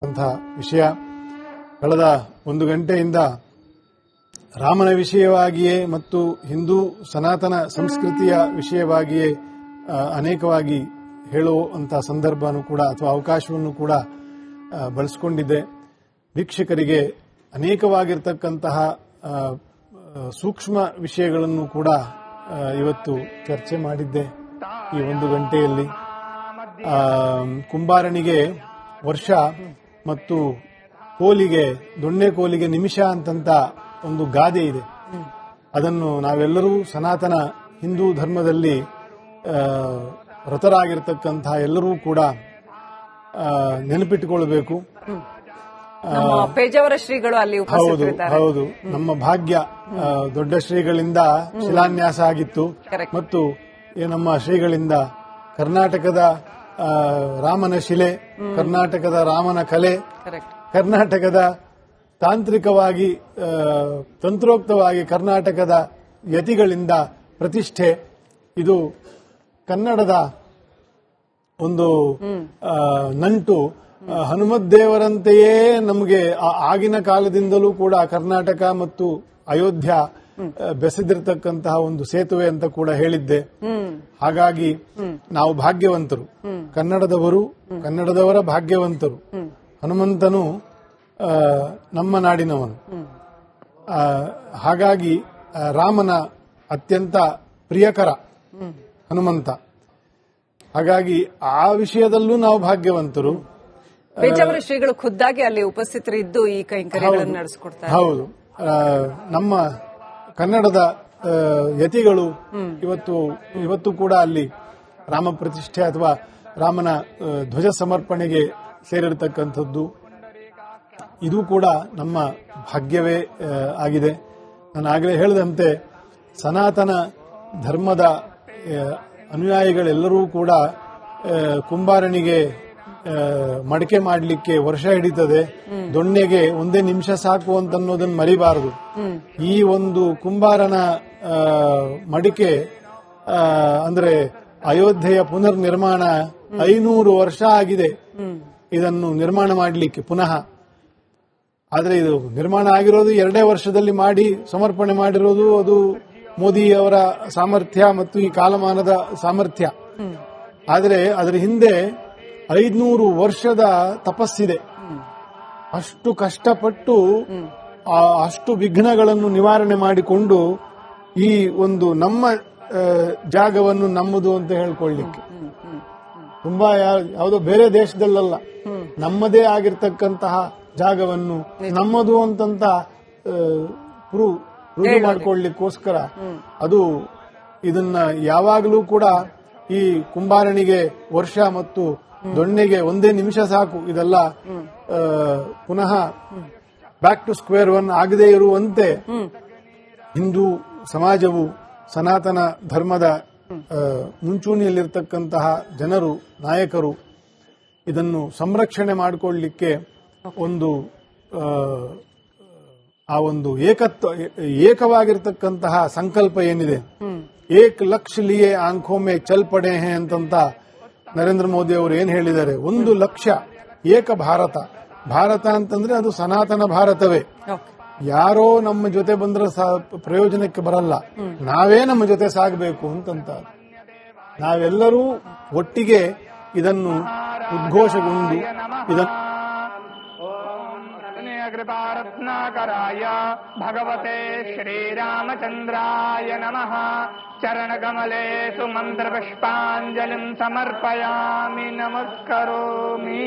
ವಿಷಯ. ಕಳೆದ ಒಂದು ಗಂಟೆಯಿಂದ ರಾಮನ ವಿಷಯವಾಗಿಯೇ ಮತ್ತು ಹಿಂದೂ ಸನಾತನ ಸಂಸ್ಕೃತಿಯ ವಿಷಯವಾಗಿಯೇ ಅನೇಕವಾಗಿ ಹೇಳುವಂತಹ ಸಂದರ್ಭನೂ ಕೂಡ ಅಥವಾ ಅವಕಾಶವನ್ನು ಕೂಡ ಬಳಸಿಕೊಂಡಿದ್ದೆ. ವೀಕ್ಷಕರಿಗೆ ಅನೇಕವಾಗಿರ್ತಕ್ಕಂತಹ ಸೂಕ್ಷ್ಮ ವಿಷಯಗಳನ್ನು ಕೂಡ ಇವತ್ತು ಚರ್ಚೆ ಮಾಡಿದ್ದೆ. ಈ ಒಂದು ಗಂಟೆಯಲ್ಲಿ ಕುಂಬಾರನಿಗೆ ವರ್ಷ ಮತ್ತು ಕೋಲಿಗೆ ದೊಣ್ಣೆ ಕೋಲಿಗೆ ನಿಮಿಷ ಅಂತಂತ ಒಂದು ಗಾದೆ ಇದೆ. ಅದನ್ನು ನಾವೆಲ್ಲರೂ ಸನಾತನ ಹಿಂದೂ ಧರ್ಮದಲ್ಲಿ ವ್ರತರಾಗಿರ್ತಕ್ಕಂತಹ ಎಲ್ಲರೂ ಕೂಡ ನೆನಪಿಟ್ಟುಕೊಳ್ಳಬೇಕು. ಪೇಜಾವರ ಶ್ರೀಗಳು ಅಲ್ಲಿ ಉಪಸ್ಥಿತರಿದ್ದಾರೆ. ಹೌದು, ನಮ್ಮ ಭಾಗ್ಯ ದೊಡ್ಡ ಶ್ರೀಗಳಿಂದ ಶಿಲಾನ್ಯಾಸ ಆಗಿತ್ತು ಮತ್ತು ನಮ್ಮ ಶ್ರೀಗಳಿಂದ ಕರ್ನಾಟಕದ ರಾಮನ ಶಿಲೆ, ಕರ್ನಾಟಕದ ರಾಮನ ಕಲೆ, ಕರ್ನಾಟಕದ ತಾಂತ್ರಿಕವಾಗಿ ತಂತ್ರೋಕ್ತವಾಗಿ ಕರ್ನಾಟಕದ ಯತಿಗಳಿಂದ ಪ್ರತಿಷ್ಠೆ. ಇದು ಕನ್ನಡದ ಒಂದು ನಂಟು. ಹನುಮದ್ದೇವರಂತೆಯೇ ನಮಗೆ ಆಗಿನ ಕಾಲದಿಂದಲೂ ಕೂಡ ಕರ್ನಾಟಕ ಮತ್ತು ಅಯೋಧ್ಯ ಬೆಸೆದಿರತಕ್ಕಂತಹ ಒಂದು ಸೇತುವೆ ಅಂತ ಕೂಡ ಹೇಳಿದ್ದೆ. ಹಾಗಾಗಿ ನಾವು ಭಾಗ್ಯವಂತರು, ಕನ್ನಡದವರ ಭಾಗ್ಯವಂತರು. ಹನುಮಂತನು ನಮ್ಮ ನಾಡಿನವನು. ಹಾಗಾಗಿ ರಾಮನ ಅತ್ಯಂತ ಪ್ರಿಯಕರ ಹನುಮಂತ. ಹಾಗಾಗಿ ಆ ವಿಷಯದಲ್ಲೂ ನಾವು ಭಾಗ್ಯವಂತರು. ಪೇಜಾವರ ಶ್ರೀಗಳು ಖುದ್ದಾಗಿ ಅಲ್ಲಿ ಉಪಸ್ಥಿತರಿದ್ದು ಈ ಕೈಂಕರ್ಯಗಳನ್ನು ನಡೆಸಿಕೊಡ್ತಾರೆ. ಹೌದು, ನಮ್ಮ ಕನ್ನಡದ ಯತಿಗಳು ಇವತ್ತು ಕೂಡ ಅಲ್ಲಿ ರಾಮ ಪ್ರತಿಷ್ಠೆ ಅಥವಾ ರಾಮನ ಧ್ವಜ ಸಮರ್ಪಣೆಗೆ ಸೇರಿರತಕ್ಕಂಥದ್ದು. ಇದು ಕೂಡ ನಮ್ಮ ಭಾಗ್ಯವೇ ಆಗಿದೆ. ನಾನು ಆಗಲೇ ಹೇಳಿದಂತೆ ಸನಾತನ ಧರ್ಮದ ಅನುಯಾಯಿಗಳೆಲ್ಲರೂ ಕೂಡ ಕುಂಬಾರನಿಗೆ ಮಡಕೆ ಮಾಡಲಿಕ್ಕೆ ವರ್ಷ ಹಿಡಿತದೆ, ದೊಣ್ಣೆಗೆ ಒಂದೇ ನಿಮಿಷ ಸಾಕು ಅಂತನ್ನೋದನ್ನು ಮರಿಬಾರದು. ಈ ಒಂದು ಕುಂಬಾರನ ಮಡಿಕೆ ಅಂದ್ರೆ ಅಯೋಧ್ಯೆಯ ಪುನರ್ ನಿರ್ಮಾಣ 500 ವರ್ಷ ಆಗಿದೆ ಇದನ್ನು ನಿರ್ಮಾಣ ಮಾಡಲಿಕ್ಕೆ ಪುನಃ. ಆದ್ರೆ ಇದು ನಿರ್ಮಾಣ ಆಗಿರೋದು 2 ವರ್ಷದಲ್ಲಿ ಮಾಡಿ ಸಮರ್ಪಣೆ ಮಾಡಿರೋದು ಅದು ಮೋದಿ ಅವರ ಸಾಮರ್ಥ್ಯ ಮತ್ತು ಈ ಕಾಲಮಾನದ ಸಾಮರ್ಥ್ಯ. ಆದರೆ ಅದರ ಹಿಂದೆ 500 ವರ್ಷದ ತಪಸ್ಸಿದೆ. ಅಷ್ಟು ಕಷ್ಟಪಟ್ಟು ಅಷ್ಟು ವಿಘ್ನಗಳನ್ನು ನಿವಾರಣೆ ಮಾಡಿಕೊಂಡು ಈ ಒಂದು ನಮ್ಮ ಜಾಗವನ್ನು ನಮ್ಮದು ಅಂತ ಹೇಳ್ಕೊಳ್ಳಿಕ್ಕೆ, ತುಂಬಾ ಯಾವುದೋ ಬೇರೆ ದೇಶದಲ್ಲ, ನಮ್ಮದೇ ಆಗಿರ್ತಕ್ಕಂತಹ ಜಾಗವನ್ನು ನಮ್ಮದು ಅಂತಂತ ರುಜು ಮಾಡಿಕೊಳ್ಳಿಕ್ಕೋಸ್ಕರ ಅದು ಇದನ್ನ ಯಾವಾಗಲೂ ಕೂಡ ಈ ಕುಂಬಾರನಿಗೆ ವರ್ಷ ಮತ್ತು ದೊಣ್ಣೆಗೆ ಒಂದೇ ನಿಮಿಷ ಸಾಕು, ಇದೆಲ್ಲ ಪುನಃ ಬ್ಯಾಕ್ ಟು ಸ್ಕ್ವೇರ್ ಒನ್ ಆಗದೇ ಇರುವಂತೆ ಹಿಂದೂ ಸಮಾಜವು ಸನಾತನ ಧರ್ಮದ ಮುಂಚೂಣಿಯಲ್ಲಿರ್ತಕ್ಕಂತಹ ಜನರು, ನಾಯಕರು ಇದನ್ನು ಸಂರಕ್ಷಣೆ ಮಾಡಿಕೊಳ್ಳಲಿಕ್ಕೆ ಆ ಒಂದು ಏಕವಾಗಿರ್ತಕ್ಕಂತಹ ಸಂಕಲ್ಪ ಏನಿದೆ, ಏಕ್ ಲಕ್ಷ ಲಿಯೇ ಆಂಖೋ ಮೇ ಚಲ್ ಪಡೆ ಹೇ ಅಂತಂತ ನರೇಂದ್ರ ಮೋದಿ ಅವರು ಏನ್ ಹೇಳಿದ್ದಾರೆ. 1 ಲಕ್ಷ ಏಕ ಭಾರತ. ಭಾರತ ಅಂತಂದ್ರೆ ಅದು ಸನಾತನ ಭಾರತವೇ. ಯಾರೋ ನಮ್ಮ ಜೊತೆ ಬಂದ್ರೆ ಪ್ರಯೋಜನಕ್ಕೆ ಬರಲ್ಲ, ನಾವೇ ನಮ್ಮ ಜೊತೆ ಸಾಗಬೇಕು ಅಂತಂತ ನಾವೆಲ್ಲರೂ ಒಟ್ಟಿಗೆ ಇದನ್ನು ಉದ್ಘೋಷಗೊಂಡು ಕೃಪಾರತ್ನಾಕರಾಯ ಭಗವತೆ ಶ್ರೀರಾಮಚಂದ್ರಾಯ ನಮಃ. ಚರಣಕಮಲೇಷು ಮಂತ್ರಪುಷ್ಪಾಂಜಲಿಂ ಸಮರ್ಪಯಾಮಿ, ನಮಸ್ಕರೋಮಿ.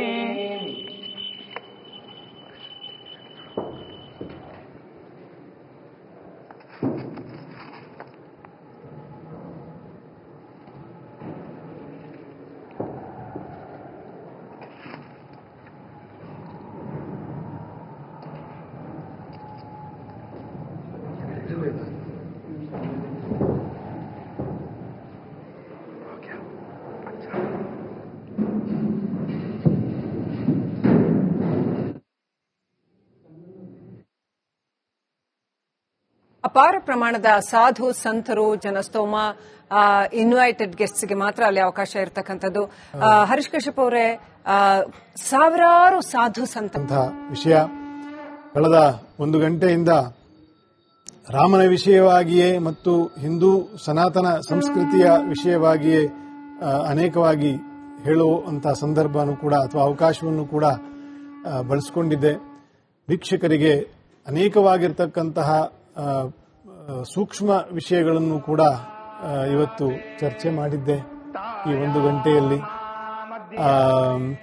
ಅಪಾರ ಪ್ರಮಾಣದ ಸಾಧು ಸಂತರು ಜನಸ್ತೋಮ ಇನ್ವೈಟೆಡ್ ಗೆಸ್ಟ್ಸ್ಗೆ ಮಾತ್ರ ಅಲ್ಲಿ ಅವಕಾಶ ಇರತಕ್ಕಂಥದ್ದು. ಹರೀಶ್ ಕಶ್ಯಪ್ ಅವರೇ, ಸಾವಿರಾರು ಸಾಧು ಸಂತ ವಿಷಯ ಕಳೆದ 1 ಗಂಟೆಯಿಂದ ರಾಮನ ವಿಷಯವಾಗಿಯೇ ಮತ್ತು ಹಿಂದೂ ಸನಾತನ ಸಂಸ್ಕೃತಿಯ ವಿಷಯವಾಗಿಯೇ ಅನೇಕವಾಗಿ ಹೇಳುವಂತಹ ಸಂದರ್ಭನೂ ಕೂಡ ಅಥವಾ ಅವಕಾಶವನ್ನು ಕೂಡ ಬಳಸಿಕೊಂಡಿದ್ದೆ. ವೀಕ್ಷಕರಿಗೆ ಅನೇಕವಾಗಿರ್ತಕ್ಕಂತಹ ಸೂಕ್ಷ್ಮ ವಿಷಯಗಳನ್ನು ಕೂಡ ಇವತ್ತು ಚರ್ಚೆ ಮಾಡಿದ್ದೆ. ಈ 1 ಗಂಟೆಯಲ್ಲಿ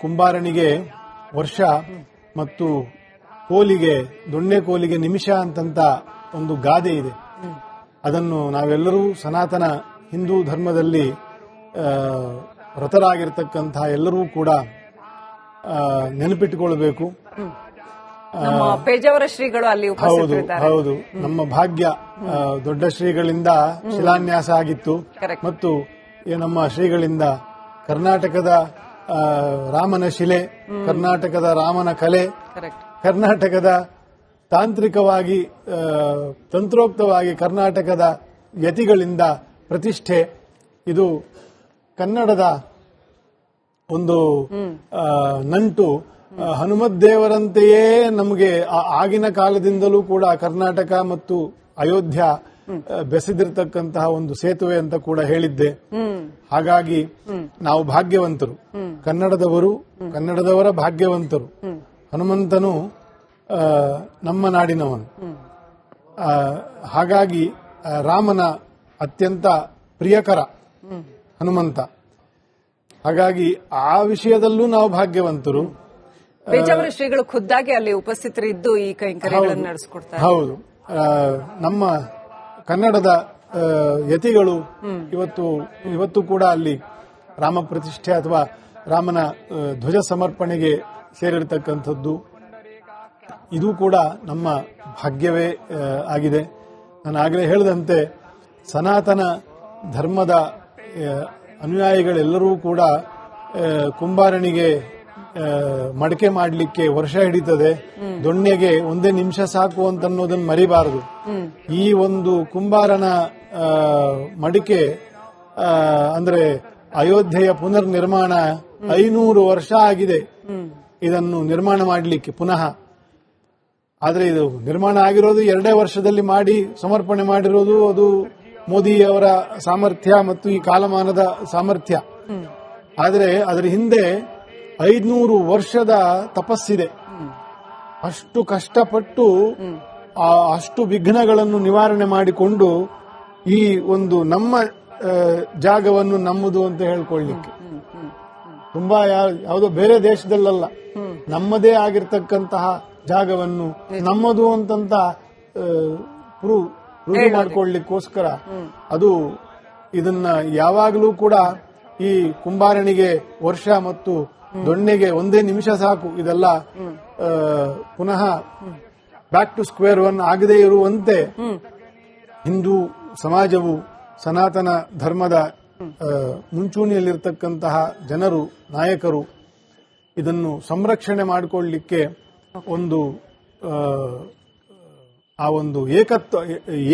ಕುಂಬಾರನಿಗೆ ವರ್ಷ ಮತ್ತು ದೊಣ್ಣೆ ಕೋಲಿಗೆ ನಿಮಿಷ ಅಂತಂತ ಒಂದು ಗಾದೆ ಇದೆ. ಅದನ್ನು ನಾವೆಲ್ಲರೂ ಸನಾತನ ಹಿಂದೂ ಧರ್ಮದಲ್ಲಿ ವ್ರತರಾಗಿರ್ತಕ್ಕಂತಹ ಎಲ್ಲರೂ ಕೂಡ ನೆನಪಿಟ್ಟುಕೊಳ್ಳಬೇಕು. ಪೇಜಾವರ ಶ್ರೀಗಳು ಅಲ್ಲಿ ಉಪಸ್ಥಿತರಿದ್ದಾರೆ. ಹೌದು, ನಮ್ಮ ಭಾಗ್ಯ. ದೊಡ್ಡ ಶ್ರೀಗಳಿಂದ ಶಿಲಾನ್ಯಾಸ ಆಗಿತ್ತು ಮತ್ತು ನಮ್ಮ ಶ್ರೀಗಳಿಂದ ಕರ್ನಾಟಕದ ರಾಮನ ಶಿಲೆ, ಕರ್ನಾಟಕದ ರಾಮನ ಕಲೆ, ಕರ್ನಾಟಕದ ತಾಂತ್ರಿಕವಾಗಿ ತಂತ್ರೋಕ್ತವಾಗಿ ಕರ್ನಾಟಕದ ಯತಿಗಳಿಂದ ಪ್ರತಿಷ್ಠೆ. ಇದು ಕನ್ನಡದ ಒಂದು ನಂಟು. ಹನುಮದ್ದೇವರಂತೆಯೇ ನಮಗೆ ಆಗಿನ ಕಾಲದಿಂದಲೂ ಕೂಡ ಕರ್ನಾಟಕ ಮತ್ತು ಅಯೋಧ್ಯ ಬೆಸೆದಿರತಕ್ಕಂತಹ ಒಂದು ಸೇತುವೆ ಅಂತ ಕೂಡ ಹೇಳಿದ್ದೆ. ಹಾಗಾಗಿ ನಾವು ಭಾಗ್ಯವಂತರು, ಕನ್ನಡದವರ ಭಾಗ್ಯವಂತರು. ಹನುಮಂತನು ನಮ್ಮ ನಾಡಿನವನು. ಹಾಗಾಗಿ ರಾಮನ ಅತ್ಯಂತ ಪ್ರಿಯಕರ ಹನುಮಂತ. ಹಾಗಾಗಿ ಆ ವಿಷಯದಲ್ಲೂ ನಾವು ಭಾಗ್ಯವಂತರು. ಪೇಜಾವರ ಶ್ರೀಗಳು ಖುದ್ದಾಗಿ ಅಲ್ಲಿ ಉಪಸ್ಥಿತರಿದ್ದು ಈ ಕೈಂಕರ್ಯಗಳನ್ನು ನಡೆಸಿಕೊಡ್ತಾರೆ. ಹೌದು, ನಮ್ಮ ಕನ್ನಡದ ಯತಿಗಳು ಇವತ್ತು ಕೂಡ ಅಲ್ಲಿ ರಾಮ ಪ್ರತಿಷ್ಠೆ ಅಥವಾ ರಾಮನ ಧ್ವಜ ಸಮರ್ಪಣೆಗೆ ಸೇರಿರತಕ್ಕಂಥದ್ದು. ಇದು ಕೂಡ ನಮ್ಮ ಭಾಗ್ಯವೇ ಆಗಿದೆ. ನಾನು ಆಗಲೇ ಹೇಳಿದಂತೆ ಸನಾತನ ಧರ್ಮದ ಅನುಯಾಯಿಗಳೆಲ್ಲರೂ ಕೂಡ ಕುಂಬಾರನಿಗೆ ಮಡಕೆ ಮಾಡಲಿಕ್ಕೆ ವರ್ಷ ಹಿಡಿತದೆ, ದೊಣ್ಣೆಗೆ 1 ನಿಮಿಷ ಸಾಕು ಅಂತನ್ನೋದನ್ನು ಮರಿಬಾರದು. ಈ ಒಂದು ಕುಂಬಾರನ ಮಡಿಕೆ ಅಂದ್ರೆ ಅಯೋಧ್ಯೆಯ ಪುನರ್ ನಿರ್ಮಾಣ 500 ವರ್ಷ ಆಗಿದೆ ಇದನ್ನು ನಿರ್ಮಾಣ ಮಾಡಲಿಕ್ಕೆ ಪುನಃ. ಆದ್ರೆ ಇದು ನಿರ್ಮಾಣ ಆಗಿರೋದು 2 ವರ್ಷದಲ್ಲಿ ಮಾಡಿ ಸಮರ್ಪಣೆ ಮಾಡಿರೋದು ಅದು ಮೋದಿಯವರ ಸಾಮರ್ಥ್ಯ ಮತ್ತು ಈ ಕಾಲಮಾನದ ಸಾಮರ್ಥ್ಯ. ಆದರೆ ಅದರ ಹಿಂದೆ 500 ವರ್ಷದ ತಪಸ್ಸಿದೆ. ಅಷ್ಟು ಕಷ್ಟಪಟ್ಟು ಅಷ್ಟು ವಿಘ್ನಗಳನ್ನು ನಿವಾರಣೆ ಮಾಡಿಕೊಂಡು ಈ ಒಂದು ನಮ್ಮ ಜಾಗವನ್ನು ನಮ್ಮದು ಅಂತ ಹೇಳ್ಕೊಳ್ಳಿಕ್ಕೆ ತುಂಬಾ ಯಾವುದೋ ಬೇರೆ ದೇಶದಲ್ಲ, ನಮ್ಮದೇ ಆಗಿರ್ತಕ್ಕಂತಹ ಜಾಗವನ್ನು ನಮ್ಮದು ಅಂತಂತ ರೂಢಿ ಮಾಡಿಕೊಳ್ಳಿಕ್ಕೋಸ್ಕರ ಅದು ಇದನ್ನ ಯಾವಾಗಲೂ ಕೂಡ ಈ ಕುಂಬಾರನಿಗೆ ವರ್ಷ ಮತ್ತು ದೊಣ್ಣೆಗೆ 1 ನಿಮಿಷ ಸಾಕು, ಇದೆಲ್ಲ ಪುನಃ ಬ್ಯಾಕ್ ಟು ಸ್ಕ್ವೇರ್ ಒನ್ ಆಗದೇ ಇರುವಂತೆ ಹಿಂದೂ ಸಮಾಜವು ಸನಾತನ ಧರ್ಮದ ಮುಂಚೂಣಿಯಲ್ಲಿರ್ತಕ್ಕಂತಹ ಜನರು, ನಾಯಕರು ಇದನ್ನು ಸಂರಕ್ಷಣೆ ಮಾಡಿಕೊಳ್ಳಲಿಕ್ಕೆ ಆ ಒಂದು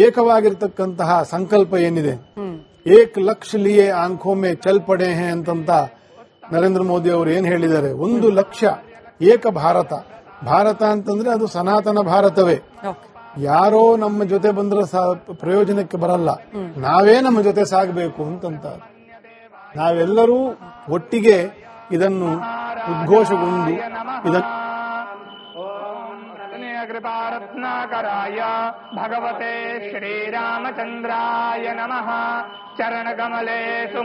ಏಕವಾಗಿರ್ತಕ್ಕಂತಹ ಸಂಕಲ್ಪ ಏನಿದೆ, 1 ಲಕ್ಷ ಲಿಯೇ ಆಂಖೋ ಮೇ ಚಲ್ ಪಡೆ ಹೇ ಅಂತಂತ ನರೇಂದ್ರ ಮೋದಿ ಅವರು ಏನ್ ಹೇಳಿದ್ದಾರೆ. 1 ಲಕ್ಷ ಏಕ ಭಾರತ. ಭಾರತ ಅಂತಂದ್ರೆ ಅದು ಸನಾತನ ಭಾರತವೇ. ಯಾರೋ ನಮ್ಮ ಜೊತೆ ಬಂದ್ರೆ ಪ್ರಯೋಜನಕ್ಕೆ ಬರಲ್ಲ, ನಾವೇ ನಮ್ಮ ಜೊತೆ ಸಾಗಬೇಕು ಅಂತಂತ ನಾವೆಲ್ಲರೂ ಒಟ್ಟಿಗೆ ಇದನ್ನು ಉದ್ಘೋಷಗೊಂಡು ಕೃಪಾರತ್ನಾಕರಾಯ ಭಗವತೆ ಶ್ರೀರಾಮಚಂದ್ರಾಯ ನಮಃ. ಚರಣಕಮಲೇಷು